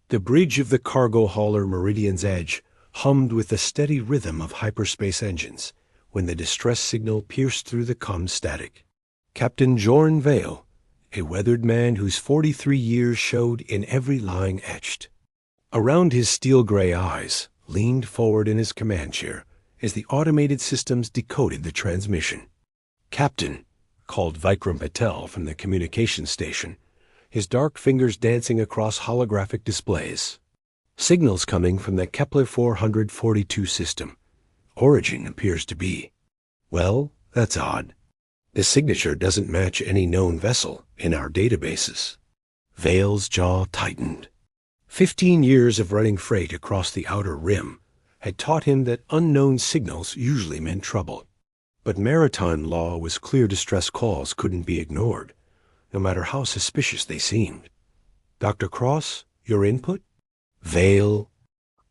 The bridge of the cargo hauler Meridian's Edge hummed with the steady rhythm of hyperspace engines when the distress signal pierced through the comm static. Captain Jorn Vale, a weathered man whose 43 years showed in every line etched. Around his steel-gray eyes, leaned forward in his command chair as the automated systems decoded the transmission. "Captain," called Vikram Patel from the communications station, his dark fingers dancing across holographic displays. "Signals coming from the Kepler 442 system. Origin appears to be. Well, that's odd. The signature doesn't match any known vessel in our databases." Vale's jaw tightened. 15 years of running freight across the outer rim had taught him that unknown signals usually meant trouble. But maritime law was clear distress calls couldn't be ignored, no matter how suspicious they seemed. "Dr. Cross, your input?" Vale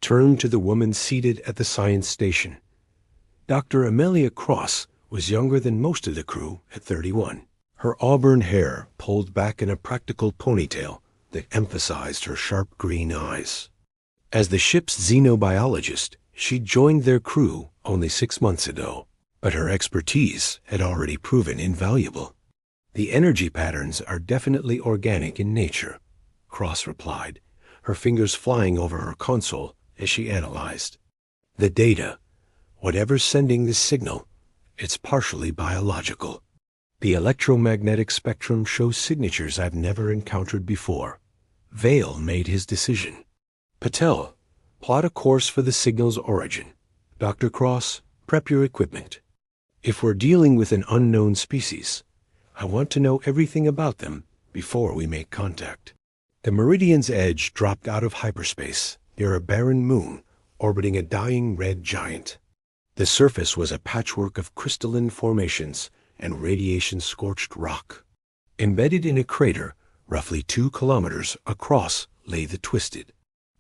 turned to the woman seated at the science station. Dr. Amelia Cross was younger than most of the crew at 31. Her auburn hair pulled back in a practical ponytail that emphasized her sharp green eyes. As the ship's xenobiologist, she joined their crew only 6 months ago, but her expertise had already proven invaluable. "The energy patterns are definitely organic in nature," Cross replied, her fingers flying over her console as she analyzed. "The data, whatever's sending this signal, it's partially biological. The electromagnetic spectrum shows signatures I've never encountered before." Vale made his decision. "Patel, plot a course for the signal's origin. Dr. Cross, prep your equipment. If we're dealing with an unknown species, I want to know everything about them before we make contact." The Meridian's Edge dropped out of hyperspace near a barren moon orbiting a dying red giant. The surface was a patchwork of crystalline formations and radiation-scorched rock. Embedded in a crater roughly 2 kilometers across lay the Twisted,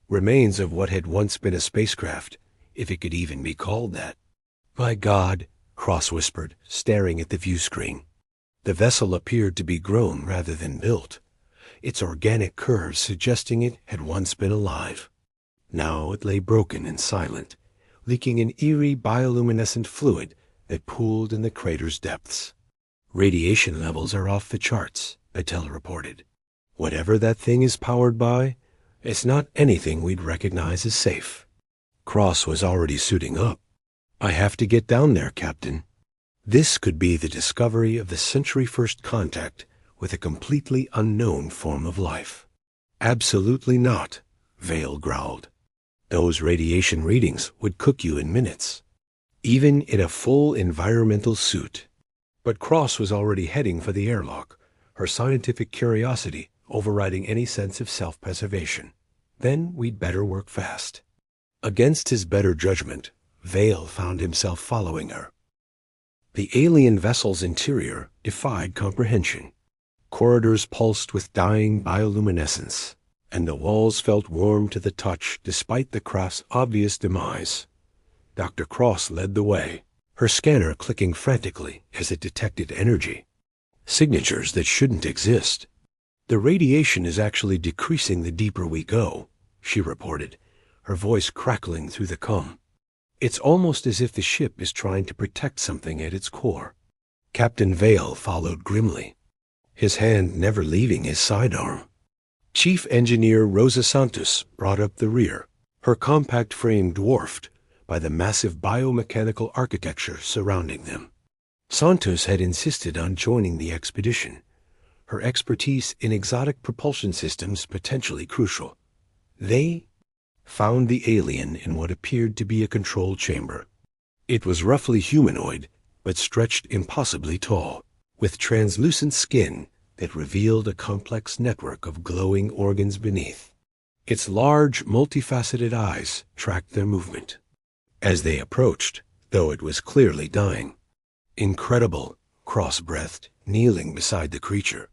remains of what had once been a spacecraft, if it could even be called that. "My God," Cross whispered, staring at the view screen. The vessel appeared to be grown rather than built, its organic curves suggesting it had once been alive. Now it lay broken and silent, leaking an eerie bioluminescent fluid that pooled in the crater's depths. "Radiation levels are off the charts," Patel reported. "Whatever that thing is powered by, it's not anything we'd recognize as safe." Cross was already suiting up. "I have to get down there, Captain. This could be the discovery of the century-first contact with a completely unknown form of life." "Absolutely not," Vale growled. "Those radiation readings would cook you in minutes, even in a full environmental suit." But Cross was already heading for the airlock, her scientific curiosity overriding any sense of self-preservation. "Then we'd better work fast." Against his better judgment, Vale found himself following her. The alien vessel's interior defied comprehension. Corridors pulsed with dying bioluminescence, and the walls felt warm to the touch despite the craft's obvious demise. Dr. Cross led the way, her scanner clicking frantically as it detected energy. Signatures that shouldn't exist. "The radiation is actually decreasing the deeper we go," she reported, her voice crackling through the comm. "It's almost as if the ship is trying to protect something at its core." Captain Vale followed grimly, his hand never leaving his sidearm. Chief Engineer Rosa Santos brought up the rear, her compact frame dwarfed by the massive biomechanical architecture surrounding them. Santos had insisted on joining the expedition, her expertise in exotic propulsion systems potentially crucial. They found the alien in what appeared to be a control chamber. It was roughly humanoid, but stretched impossibly tall, with translucent skin that revealed a complex network of glowing organs beneath. Its large, multifaceted eyes tracked their movement. As they approached, though it was clearly dying. "Incredible," Cross breathed, kneeling beside the creature.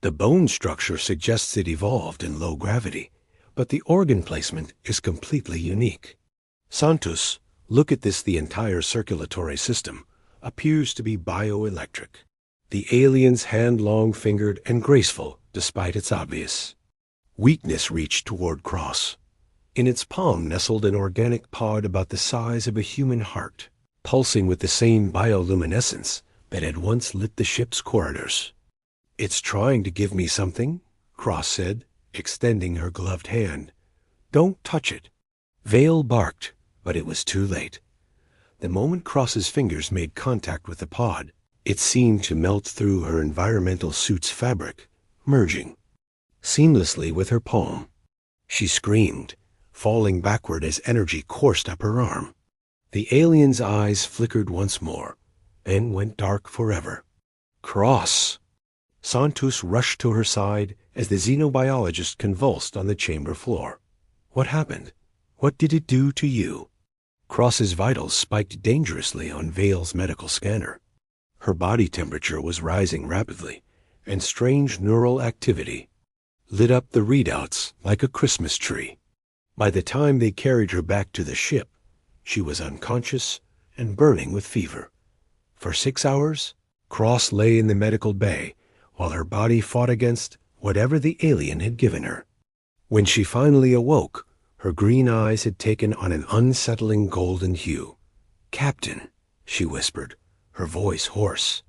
"The bone structure suggests it evolved in low gravity, but the organ placement is completely unique. Santos, look at this. The entire circulatory system appears to be bioelectric. The alien's hand long-fingered and graceful, despite its obvious Weakness reached toward Cross. In its palm nestled an organic pod about the size of a human heart, pulsing with the same bioluminescence that had once lit the ship's corridors. "It's trying to give me something," Cross said, extending her gloved hand. "Don't touch it." Vale barked, but it was too late. The moment Cross's fingers made contact with the pod, it seemed to melt through her environmental suit's fabric, merging seamlessly with her palm. She screamed, falling backward as energy coursed up her arm. The alien's eyes flickered once more, then went dark forever. "Cross!" Santos rushed to her side as the xenobiologist convulsed on the chamber floor. "What happened? What did it do to you?" Cross's vitals spiked dangerously on Vale's medical scanner. Her body temperature was rising rapidly, and strange neural activity lit up the readouts like a Christmas tree. By the time they carried her back to the ship, she was unconscious and burning with fever. For 6 hours, Cross lay in the medical bay while her body fought against whatever the alien had given her. When she finally awoke, her green eyes had taken on an unsettling golden hue. "Captain," she whispered, her voice hoarse.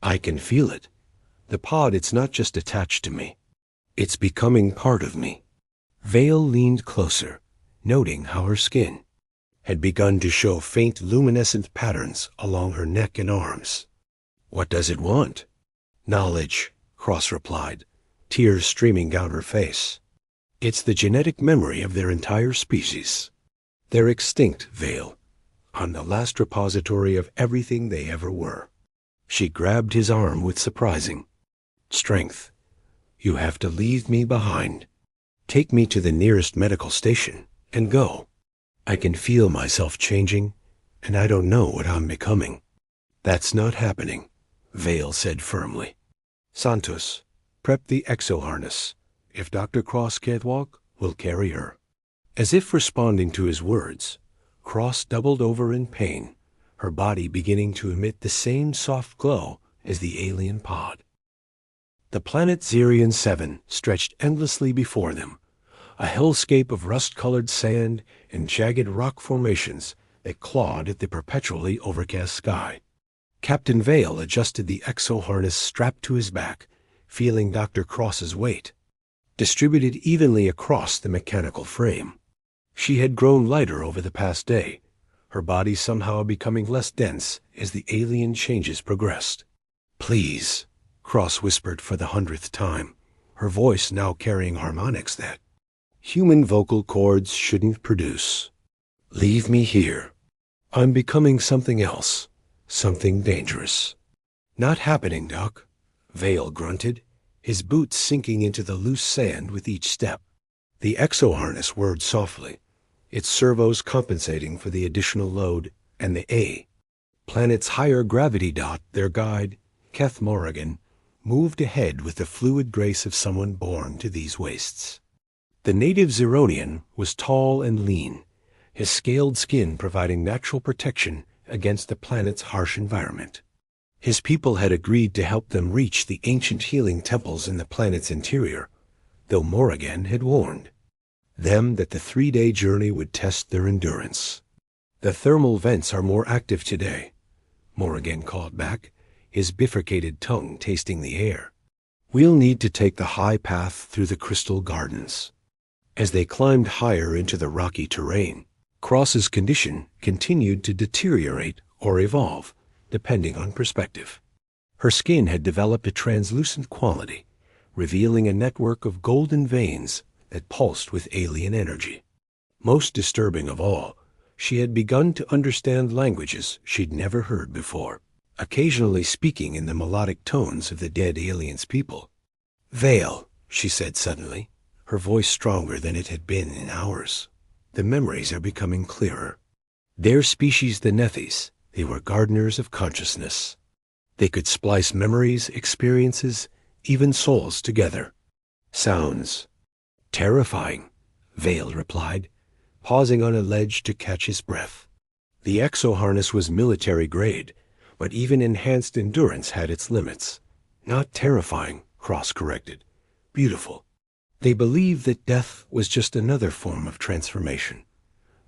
"I can feel it. The pod, it's not just attached to me. It's becoming part of me." Vale leaned closer, noting how her skin had begun to show faint luminescent patterns along her neck and arms. "What does it want?" "Knowledge," Cross replied, tears streaming down her face. "It's the genetic memory of their entire species. They're extinct, Vale, on the last repository of everything they ever were." She grabbed his arm with surprising strength. "You have to leave me behind. Take me to the nearest medical station and go. I can feel myself changing, and I don't know what I'm becoming." "That's not happening," Vale said firmly. "Santos, prep the exo-harness. If Dr. Cross can't walk, we'll carry her." As if responding to his words, Cross doubled over in pain, her body beginning to emit the same soft glow as the alien pod. The planet Xerion 7 stretched endlessly before them, a hellscape of rust-colored sand and jagged rock formations that clawed at the perpetually overcast sky. Captain Vale adjusted the exo-harness strapped to his back, feeling Dr. Cross's weight distributed evenly across the mechanical frame. She had grown lighter over the past day, her body somehow becoming less dense as the alien changes progressed. "Please," Cross whispered for the 100th time, her voice now carrying harmonics that human vocal cords shouldn't produce. "Leave me here. I'm becoming something else, something dangerous." "Not happening, Doc," Vale grunted, his boots sinking into the loose sand with each step. The exo-harness whirred softly, its servos compensating for the additional load, and the planet's higher gravity dot, their guide, Keth Morrigan, moved ahead with the fluid grace of someone born to these wastes. The native Zeronian was tall and lean, his scaled skin providing natural protection against the planet's harsh environment. His people had agreed to help them reach the ancient healing temples in the planet's interior, though Morrigan had warned them that the 3-day journey would test their endurance. "The thermal vents are more active today," Morrigan called back, his bifurcated tongue tasting the air. "We'll need to take the high path through the crystal gardens." As they climbed higher into the rocky terrain, Cross's condition continued to deteriorate or evolve, depending on perspective. Her skin had developed a translucent quality, revealing a network of golden veins that pulsed with alien energy. Most disturbing of all, she had begun to understand languages she'd never heard before, occasionally speaking in the melodic tones of the dead aliens' people. "Vale," she said suddenly, her voice stronger than it had been in hours. "The memories are becoming clearer. Their species, the Nethys, they were gardeners of consciousness. They could splice memories, experiences, even souls together. Sounds terrifying," Vale replied, pausing on a ledge to catch his breath. The exo-harness was military grade, but even enhanced endurance had its limits. "Not terrifying," Cross corrected. "Beautiful." They believed that death was just another form of transformation,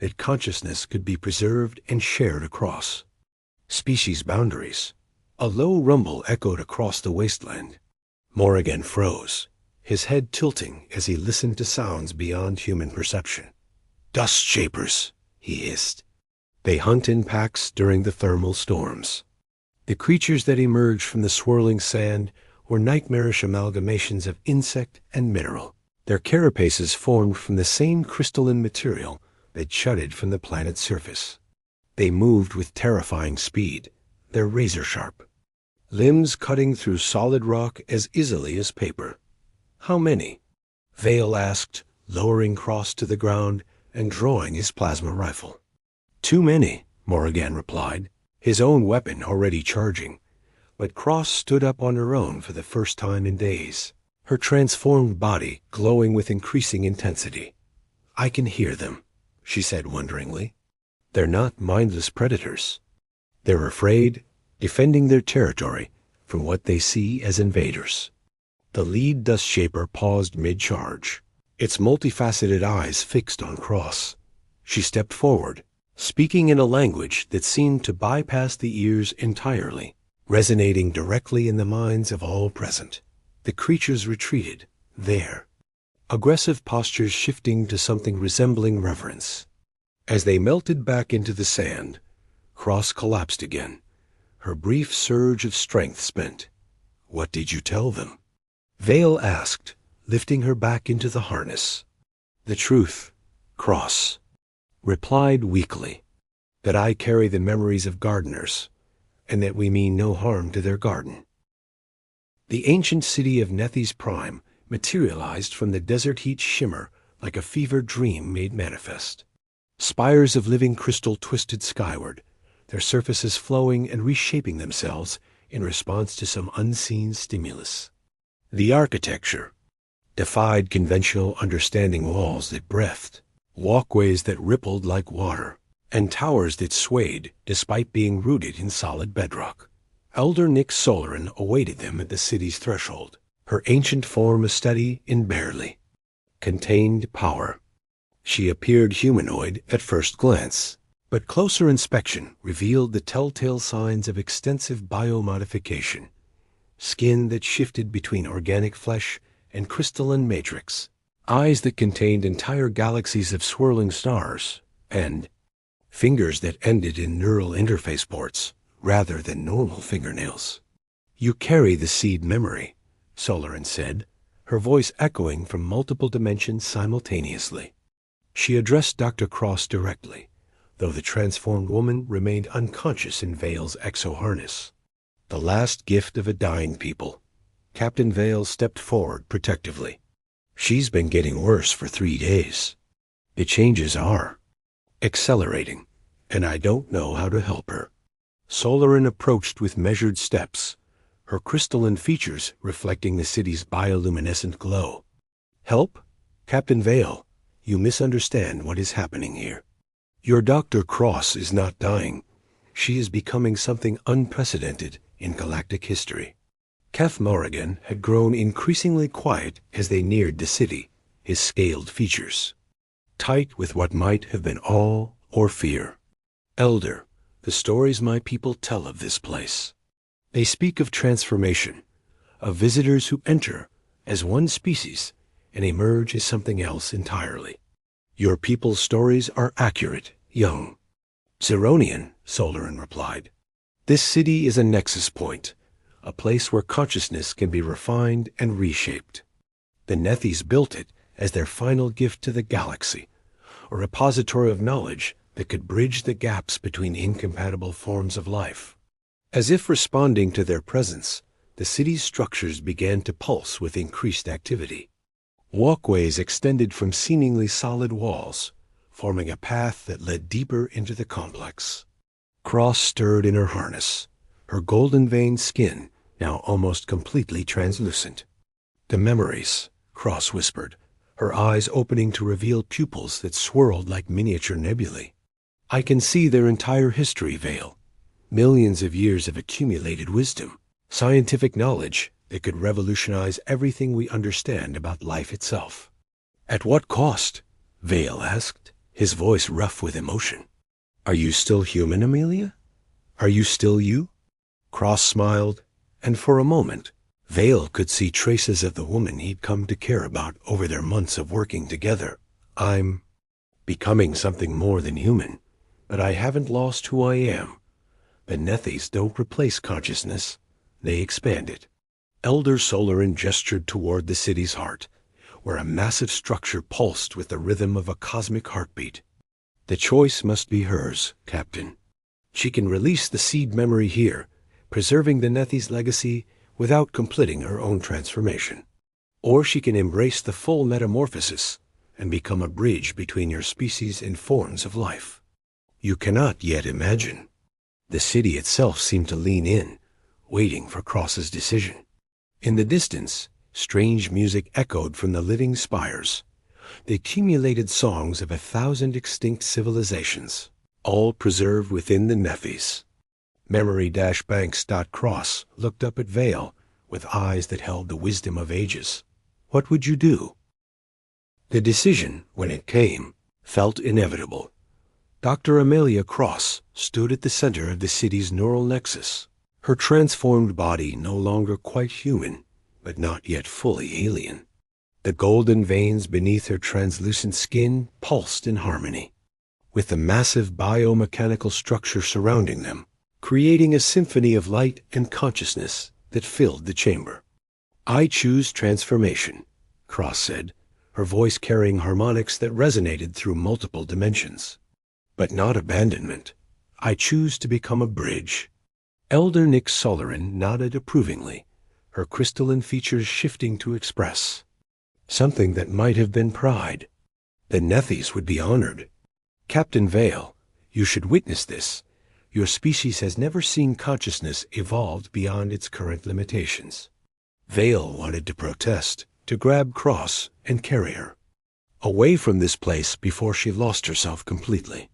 that consciousness could be preserved and shared across species boundaries. A low rumble echoed across the wasteland. Morrigan froze, his head tilting as he listened to sounds beyond human perception. "Dust shapers," he hissed. "They hunt in packs during the thermal storms." The creatures that emerged from the swirling sand were nightmarish amalgamations of insect and mineral. Their carapaces formed from the same crystalline material that jutted from the planet's surface. They moved with terrifying speed, their razor-sharp limbs cutting through solid rock as easily as paper. "How many?" Vale asked, lowering Cross to the ground and drawing his plasma rifle. "Too many," Morrigan replied, his own weapon already charging. But Cross stood up on her own for the first time in days, her transformed body glowing with increasing intensity. "I can hear them," she said wonderingly. "They're not mindless predators. They're afraid, defending their territory from what they see as invaders." The lead dust shaper paused mid-charge, its multifaceted eyes fixed on Cross. She stepped forward, speaking in a language that seemed to bypass the ears entirely, resonating directly in the minds of all present. The creatures retreated, there, aggressive postures shifting to something resembling reverence. As they melted back into the sand, Cross collapsed again, her brief surge of strength spent. "What did you tell them?" Vale asked, lifting her back into the harness. "The truth," Cross replied weakly. "That I carry the memories of gardeners, and that we mean no harm to their garden." The ancient city of Nethy's Prime materialized from the desert heat shimmer like a fevered dream made manifest. Spires of living crystal twisted skyward, their surfaces flowing and reshaping themselves in response to some unseen stimulus. The architecture defied conventional understanding, walls that breathed, walkways that rippled like water, and towers that swayed despite being rooted in solid bedrock. Elder Nyx Solarin awaited them at the city's threshold, her ancient form a steady and barely contained power. She appeared humanoid at first glance, but closer inspection revealed the telltale signs of extensive biomodification. Skin that shifted between organic flesh and crystalline matrix, eyes that contained entire galaxies of swirling stars, and fingers that ended in neural interface ports rather than normal fingernails. "You carry the seed memory," Solarin said, her voice echoing from multiple dimensions simultaneously. She addressed Dr. Cross directly, though the transformed woman remained unconscious in Vale's exo-harness. "The last gift of a dying people." Captain Vale stepped forward protectively. "She's been getting worse for 3 days. The changes are accelerating, and I don't know how to help her." Solarin approached with measured steps, her crystalline features reflecting the city's bioluminescent glow. "Help? Captain Vale, you misunderstand what is happening here. Your Dr. Cross is not dying. She is becoming something unprecedented in galactic history." Keth Morrigan had grown increasingly quiet as they neared the city, his scaled features tight with what might have been awe or fear. "Elder, the stories my people tell of this place. They speak of transformation, of visitors who enter as one species and emerge as something else entirely. Your people's stories are accurate, young." "Zeronian," Solarin replied. "This city is a nexus point, a place where consciousness can be refined and reshaped. The Nethys built it as their final gift to the galaxy, a repository of knowledge that could bridge the gaps between incompatible forms of life." As if responding to their presence, the city's structures began to pulse with increased activity. Walkways extended from seemingly solid walls, forming a path that led deeper into the complex. Cross stirred in her harness, her golden-veined skin now almost completely translucent. "The memories," Cross whispered, her eyes opening to reveal pupils that swirled like miniature nebulae. "I can see their entire history, Vale. Millions of years of accumulated wisdom, scientific knowledge that could revolutionize everything we understand about life itself. At what cost? Vale asked, his voice rough with emotion. Are you still human, Amelia? Are you still you? Cross smiled, and for a moment, Vale could see traces of the woman he'd come to care about over their months of working together. I'm becoming something more than human, but I haven't lost who I am. The Nethys don't replace consciousness, they expand it. Elder Solarin gestured toward the city's heart, where a massive structure pulsed with the rhythm of a cosmic heartbeat. The choice must be hers, Captain. She can release the seed memory here, preserving the Nethys' legacy without completing her own transformation. Or she can embrace the full metamorphosis and become a bridge between your species and forms of life. You cannot yet imagine. The city itself seemed to lean in, waiting for Cross's decision. In the distance, strange music echoed from the living spires, the accumulated songs of 1,000 extinct civilizations, all preserved within the Nethys. Memory-banks.cross looked up at Vale with eyes that held the wisdom of ages. What would you do? The decision, when it came, felt inevitable. Dr. Amelia Cross stood at the center of the city's neural nexus, her transformed body no longer quite human, but not yet fully alien. The golden veins beneath her translucent skin pulsed in harmony, with the massive biomechanical structure surrounding them, creating a symphony of light and consciousness that filled the chamber. I choose transformation, Cross said, her voice carrying harmonics that resonated through multiple dimensions. But not abandonment. I choose to become a bridge. Elder Nyx Solarin nodded approvingly, her crystalline features shifting to express something that might have been pride. The Nethys would be honored. Captain Vale, you should witness this. Your species has never seen consciousness evolved beyond its current limitations. Vale wanted to protest, to grab Cross and carry her away from this place before she lost herself completely.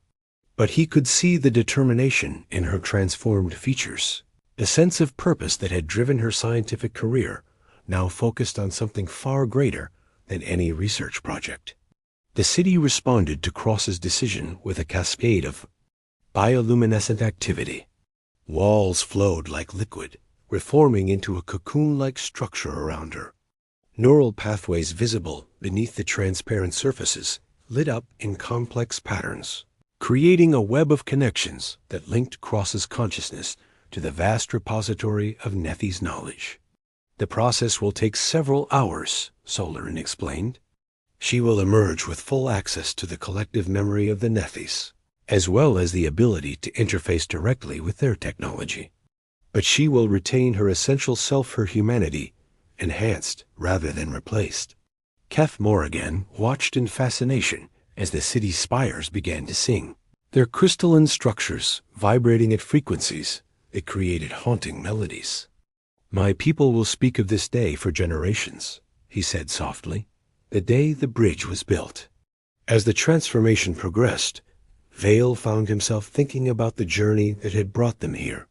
But he could see the determination in her transformed features, the sense of purpose that had driven her scientific career, now focused on something far greater than any research project. The city responded to Cross's decision with a cascade of bioluminescent activity. Walls flowed like liquid, reforming into a cocoon-like structure around her. Neural pathways visible beneath the transparent surfaces lit up in complex patterns, creating a web of connections that linked Cross's consciousness to the vast repository of Nethys knowledge. The process will take several hours, Solarin explained. She will emerge with full access to the collective memory of the Nethys, as well as the ability to interface directly with their technology. But she will retain her essential self, her humanity, enhanced rather than replaced. Keth Morrigan watched in fascination as the city's spires began to sing, their crystalline structures vibrating at frequencies that created haunting melodies. My people will speak of this day for generations, he said softly, the day the bridge was built. As the transformation progressed, Vale found himself thinking about the journey that had brought them here.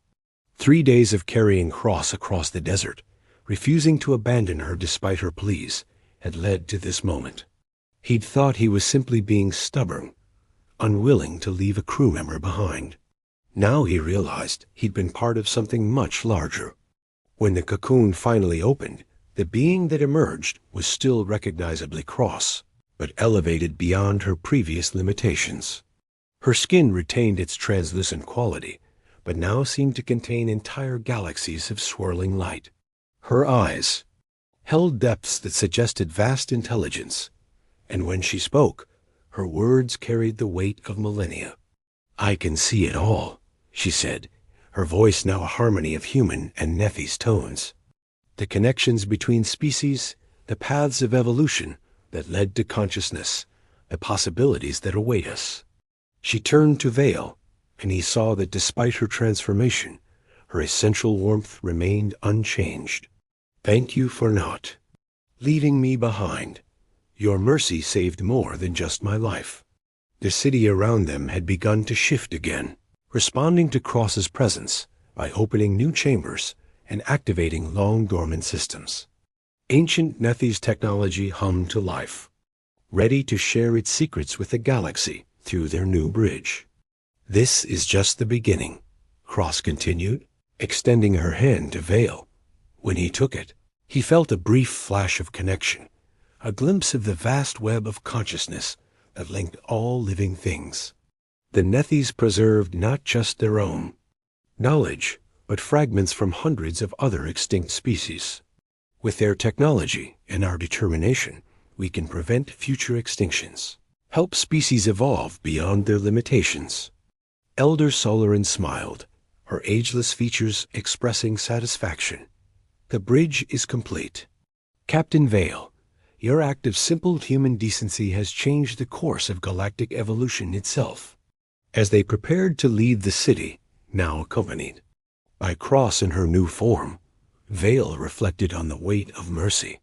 3 days of carrying Cross across the desert, refusing to abandon her despite her pleas, had led to this moment. He'd thought he was simply being stubborn, unwilling to leave a crew member behind. Now he realized he'd been part of something much larger. When the cocoon finally opened, the being that emerged was still recognizably Cross, but elevated beyond her previous limitations. Her skin retained its translucent quality, but now seemed to contain entire galaxies of swirling light. Her eyes held depths that suggested vast intelligence, and when she spoke, her words carried the weight of millennia. I can see it all, she said, her voice now a harmony of human and Nethys tones. The connections between species, the paths of evolution that led to consciousness, the possibilities that await us. She turned to Vale, and he saw that despite her transformation, her essential warmth remained unchanged. Thank you for not leaving me behind. Your mercy saved more than just my life. The city around them had begun to shift again, responding to Cross's presence by opening new chambers and activating long-dormant systems. Ancient Nethi's technology hummed to life, ready to share its secrets with the galaxy through their new bridge. "This is just the beginning," Cross continued, extending her hand to Vale. When he took it, he felt a brief flash of connection, a glimpse of the vast web of consciousness that linked all living things. The Nethys preserved not just their own knowledge, but fragments from hundreds of other extinct species. With their technology and our determination, we can prevent future extinctions, help species evolve beyond their limitations. Elder Solarin smiled, her ageless features expressing satisfaction. "The bridge is complete. Captain Vale, your act of simple human decency has changed the course of galactic evolution itself." As they prepared to leave the city, now accompanied by Cross in her new form, Vale reflected on the weight of mercy.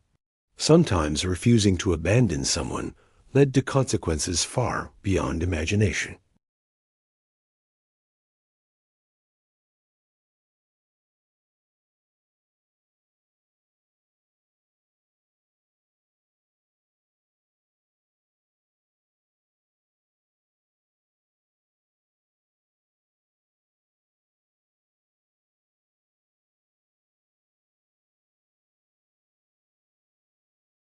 Sometimes refusing to abandon someone led to consequences far beyond imagination.